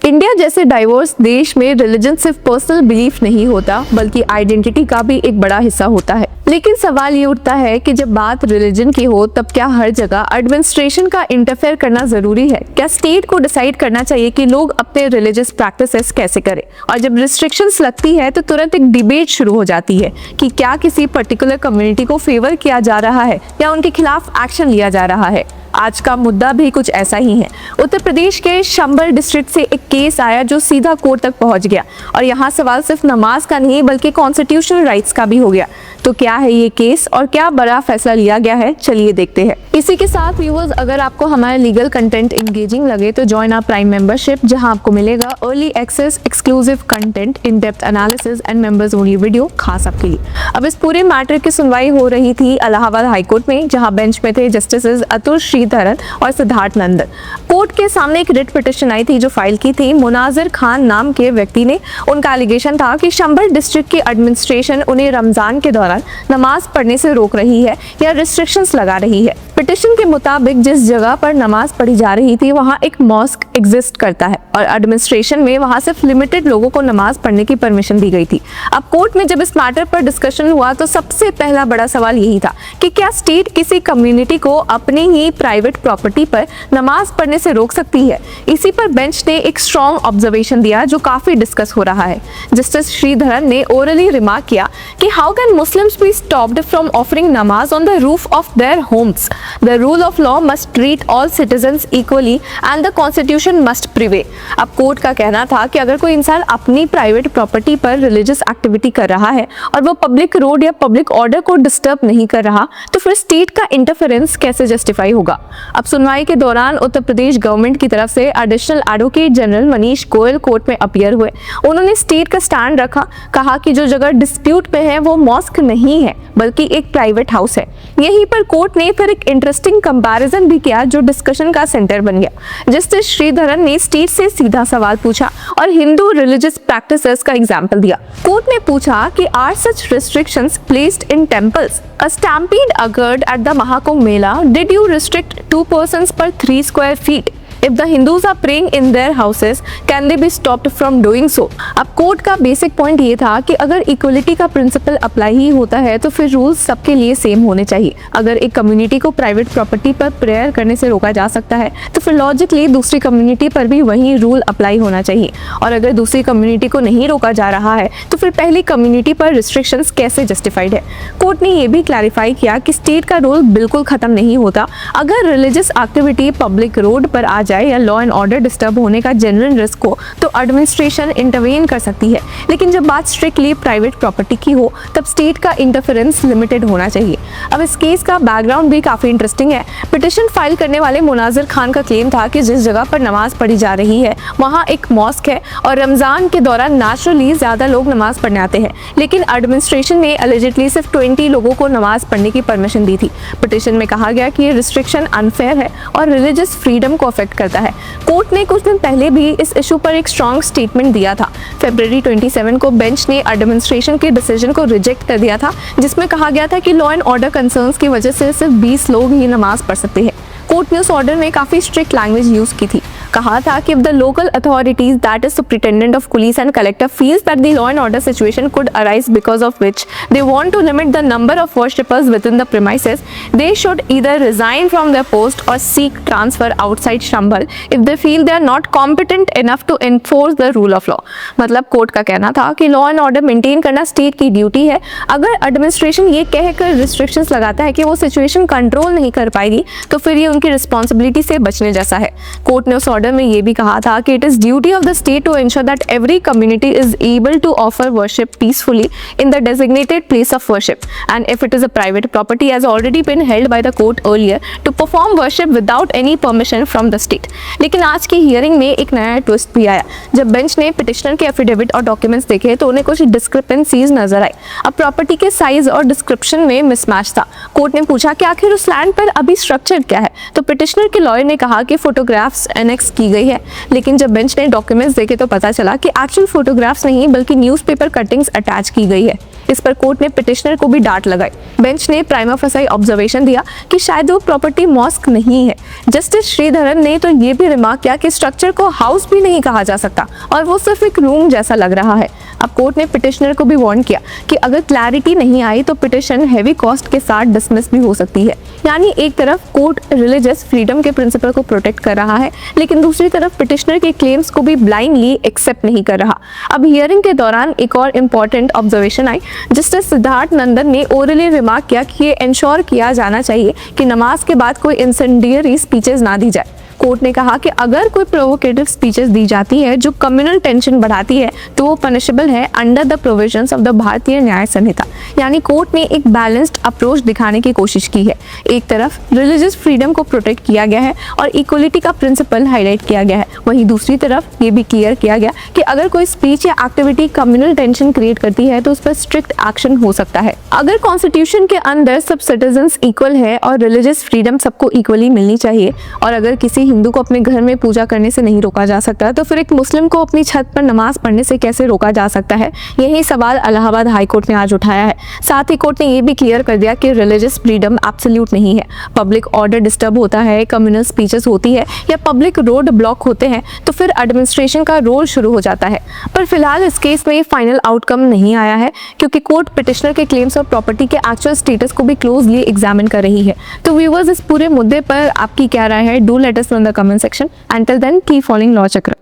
India जैसे diverse देश में रिलीजन सिर्फ पर्सनल बिलीफ नहीं होता बल्कि आइडेंटिटी का भी एक बड़ा हिस्सा होता है। लेकिन सवाल ये उठता है कि जब बात रिलीजन की हो तब क्या हर जगह एडमिनिस्ट्रेशन का इंटरफेयर करना जरूरी है? क्या स्टेट को डिसाइड करना चाहिए कि लोग अपने रिलीजियस प्रैक्टिसेस कैसे करें? और जब रिस्ट्रिक्शंस लगती है तो तुरंत एक डिबेट शुरू हो जाती है कि क्या किसी पर्टिकुलर कम्युनिटी को फेवर किया जा रहा है या उनके खिलाफ एक्शन लिया जा रहा है। आज का मुद्दा भी कुछ ऐसा ही है। उत्तर प्रदेश के शंबल डिस्ट्रिक्ट से एक केस आया जो सीधा कोर्ट तक पहुंच गया और यहाँ सवाल सिर्फ नमाज का नहीं बल्कि कॉन्स्टिट्यूशनल राइट्स का भी हो गया। तो क्या है ये केस और क्या बड़ा फैसला लिया गया है, चलिए देखते हैं। इसी के साथ व्यूअर्स, अगर आपको हमारा लीगल कंटेंट इंगेजिंग लगे तो ज्वाइन आवर प्राइम मेंबरशिप, जहां आपको मिलेगा early access, exclusive content, in depth analysis and members only video खास आपके लिए। अब इस पूरे मैटर की सुनवाई हो रही थी इलाहाबाद हाईकोर्ट में, जहां बेंच में थे जस्टिसेस अतुल श्रीधरन और सिद्धार्थ नंदन। कोर्ट के सामने एक रिट पिटिशन आई थी जो फाइल की थी मुनाजिर खान नाम के व्यक्ति ने। उनका एलिगेशन था कि शंबल डिस्ट्रिक्ट की एडमिनिस्ट्रेशन उन्हें रमजान के दौरान नमाज पढ़ने से रोक रही है या रिस्ट्रिक्शंस लगा रही है। पिटिशन के मुताबिक जिस जगह पर नमाज पढ़ी जा रही थी वहां एक मॉस्क एग्जिस्ट करता है और एडमिनिस्ट्रेशन में वहां सिर्फ लिमिटेड लोगों को नमाज पढ़ने की परमिशन दी गई थी। अब कोर्ट में जब इस मैटर पर डिस्कशन हुआ तो सबसे पहला बड़ा सवाल यही था कि क्या स्टेट किसी कम्युनिटी को अपनी ही प्राइवेट प्रॉपर्टी पर नमाज पढ़ने से रोक सकती है? इसी पर बेंच ने एक स्ट्रॉन्ग ऑब्जर्वेशन दिया जो काफी डिस्कस हो रहा है। जस्टिस श्रीधरन ने ओरली रिमार्क किया कि how can Muslims be stopped from offering namaz on the roof of their homes? The rule of law must treat all citizens equally and the constitution must prevail। अब court का कहना था कि अगर कोई इंसान अपनी प्राइवेट प्रॉपर्टी पर रिलीजियस एक्टिविटी कर रहा है और वो पब्लिक रोड या पब्लिक ऑर्डर को डिस्टर्ब नहीं कर रहा तो फिर स्टेट का इंटरफेरेंस कैसे जस्टिफाई होगा? अब सुनवाई के दौरान उत्तर प्रदेश गवर्नमेंट की तरफ से additional advocate general Manish Goyal court में अपीयर हुए। उन्होंने स्टेट का स्टैंड रखा, कहा कि जो जगह डिस्प्यूट पे है वो मॉस्क नहीं है बल्कि एक प्राइवेट हाउस है। यहीं पर कोर्ट ने फिर एक इंटरेस्टिंग कंपैरिजन भी किया जो डिस्कशन का सेंटर बन गया। जस्टिस श्रीधरन ने स्टेट से सीधा सवाल पूछा और हिंदू रिलीजियस प्रैक्टिसेस का एग्जांपल दिया। कोर्ट ने पूछा कि are such restrictions placed in temples? A stampede occurred at the Mahakumbh Mela. Did you restrict 2 persons per 3 square feet? If the Hindus are praying in their houses, can they be stopped from doing so? अब court का basic point ये था कि अगर equality का principal apply ही होता है तो फिर रूल्स सबके लिए सेम होने चाहिए। अगर एक कम्युनिटी को प्राइवेट प्रॉपर्टी पर प्रेयर करने से रोका जा सकता है तो फिर लॉजिकली दूसरी कम्युनिटी पर भी वही रूल अप्लाई होना चाहिए। और अगर दूसरी कम्युनिटी को नहीं रोका जा रहा है तो फिर पहली कम्युनिटी पर रिस्ट्रिक्शंस कैसे जस्टिफाइड है? कोर्ट ने यह भी क्लैरिफाई किया कि स्टेट का रोल बिल्कुल खत्म नहीं होता। अगर रिलीजियस एक्टिविटी पब्लिक रोड पर आ जाए या लॉ एंड ऑर्डर डिस्टर्ब होने का जेन्युइन रिस्क हो तो एडमिनिस्ट्रेशन इंटरवेन कर सकती है। लेकिन जब बात स्ट्रिक्टली प्राइवेट प्रॉपर्टी की हो तब स्टेट का इंटरफेरेंस लिमिटेड होना चाहिए। अब इस केस का बैकग्राउंड भी काफी इंटरेस्टिंग है। पिटिशन फाइल करने वाले मुनाजिर खान का क्लेम था कि जिस जगह पर नमाज पढ़ी जा रही है वहां एक मॉस्क है और रमजान के दौरान नेचुरली ज्यादा लोग नमाज पढ़ने आते हैं, लेकिन एडमिनिस्ट्रेशन ने एलिजिटली सिर्फ 20 लोगों को नमाज पढ़ने की परमिशन दी थी। पिटिशन में कहा गया कि ये रिस्ट्रिक्शन अनफेयर है और रिलीजियस फ्रीडम को अफेक्ट करता है। कोर्ट ने कुछ दिन पहले भी इस इशू पर एक स्ट्रॉन्ग स्टेटमेंट दिया था। फरवरी 27 को बेंच ने एडमिनिस्ट्रेशन के डिसीजन को रिजेक्ट कर दिया था, जिसमें कहा गया था कि लॉ एंड ऑर्डर कंसर्न्स की वजह से सिर्फ 20 लोग ही नमाज पढ़ सकते हैं। कोर्ट ने उस ऑर्डर में काफी स्ट्रिक्ट लैंग्वेज यूज की थी। कहा था कि if the local authorities, that is superintendent of police and collector, feels that the law and order situation could arise because of which they want to limit the number of worshippers within the premises, they should either resign from their post or seek transfer outside Shambhal if they feel they are not competent enough to enforce the rule of law। मतलब court का कहना था कि law and order maintain करना state की duty है। अगर administration ये कहकर रिस्ट्रिक्शंस लगाता है कि वो सिचुएशन कंट्रोल नहीं कर पाएगी तो फिर ये उनकी रिस्पॉन्सिबिलिटी से बचने जैसा है। कोर्ट ने उस ऑर्डर में ये भी कहा था कि it is duty of the state to ensure that every community is able to offer worship peacefully in the designated place of worship and if it is a private property has already been held by the court earlier to perform worship without any permission from the state. लेकिन आज की hearing में एक नया twist भी आया। जब bench ने पिटिशनर के एफिडेविट और डॉक्यूमेंट्स देखे तो उन्हें कुछ डिस्क्रिपेंसीज नजर आई। अब प्रॉपर्टी के साइज और डिस्क्रिप्शन में मिसमैच था। कोर्ट ने पूछा कि आखिर उस लैंड पर अभी स्ट्रक्चर क्या है, तो पिटिशनर के लॉयर ने कहा कि फोटोग्राफ्स एनेक्स की गई है। लेकिन जब बेंच ने डॉक्यूमेंट्स देखे तो पता चला कि एक्चुअल फोटोग्राफ्स नहीं बल्कि न्यूज़पेपर कटिंग्स अटैच की गई है। इस पर कोर्ट ने पिटिशनर को भी डांट लगाई। बेंच ने प्राइमा फेसी ऑब्जर्वेशन दिया कि शायद वो प्रॉपर्टी मॉस्क नहीं है। जस्टिस श्रीधरन ने तो ये भी रिमार्क किया कि स्ट्रक्चर को हाउस भी नहीं कहा जा सकता और वो सिर्फ एक रूम जैसा लग रहा है। अब कोर्ट ने पिटिशनर को भी वार्न किया कि अगर क्लैरिटी नहीं आई तो पिटिशन हैवी कॉस्ट के साथ डिसमिस भी हो सकती है। यानी एक तरफ कोर्ट रिलीजियस फ्रीडम के प्रिंसिपल को प्रोटेक्ट कर रहा है, लेकिन दूसरी तरफ पिटिशनर के क्लेम्स को भी ब्लाइंडली एक्सेप्ट नहीं कर रहा। अब हियरिंग के दौरान एक और इम्पॉर्टेंट ऑब्जर्वेशन आई। जस्टिस सिद्धार्थ नंदन ने ओरली रिमार्क किया कि ये इंश्योर किया जाना चाहिए कि नमाज के बाद कोई इंसेंडियरी स्पीचेस ना दी जाए। कोर्ट ने कहा कि अगर कोई प्रोवोकेटिव स्पीचेस दी जाती है जो कम्युनल टेंशन बढ़ाती है तो वो पनिशेबल है under the provisions of the भारतीय न्याय संहिता। यानी कोर्ट ने एक बैलेंस्ड अप्रोच दिखाने की कोशिश की है। एक तरफ रिलीजियस फ्रीडम को प्रोटेक्ट किया गया है और इक्वलिटी का प्रिंसिपल हाईलाइट किया गया है, वहीं दूसरी तरफ ये भी क्लियर किया गया कि अगर कोई स्पीच या एक्टिविटी कम्युनल टेंशन क्रिएट करती है तो उस पर स्ट्रिक्ट एक्शन हो सकता है। अगर कॉन्स्टिट्यूशन के अंदर सब सिटीजन्स इक्वल है और रिलीजियस फ्रीडम सबको इक्वली मिलनी चाहिए और अगर किसी हिंदू को अपने घर में पूजा करने से नहीं रोका जा सकता तो फिर एक मुस्लिम को अपनी छत पर नमाज पढ़ने से कैसे रोका जा सकता है? यही सवाल इलाहाबाद हाई कोर्ट ने आज उठाया है। साथ ही कोर्ट ने ये भी क्लियर कर दिया कि रिलीजियस फ्रीडम एब्सोल्यूट नहीं है। पब्लिक ऑर्डर डिस्टर्ब होता है, कम्युनल स्पीचेस होती है या पब्लिक रोड ब्लॉक होते हैं तो फिर एडमिनिस्ट्रेशन का रोल शुरू हो जाता है। पर फिलहाल इस केस में फाइनल आउटकम नहीं आया है क्योंकि कोर्ट पिटिशनर के क्लेम्स और प्रॉपर्टी के एक्चुअल स्टेटस को भी क्लोजली एग्जामिन कर रही है। तो व्यूअर्स, इस पूरे मुद्दे पर आपकी क्या राय है? Do let us know in the comment section. Until then, keep following Law Chakra.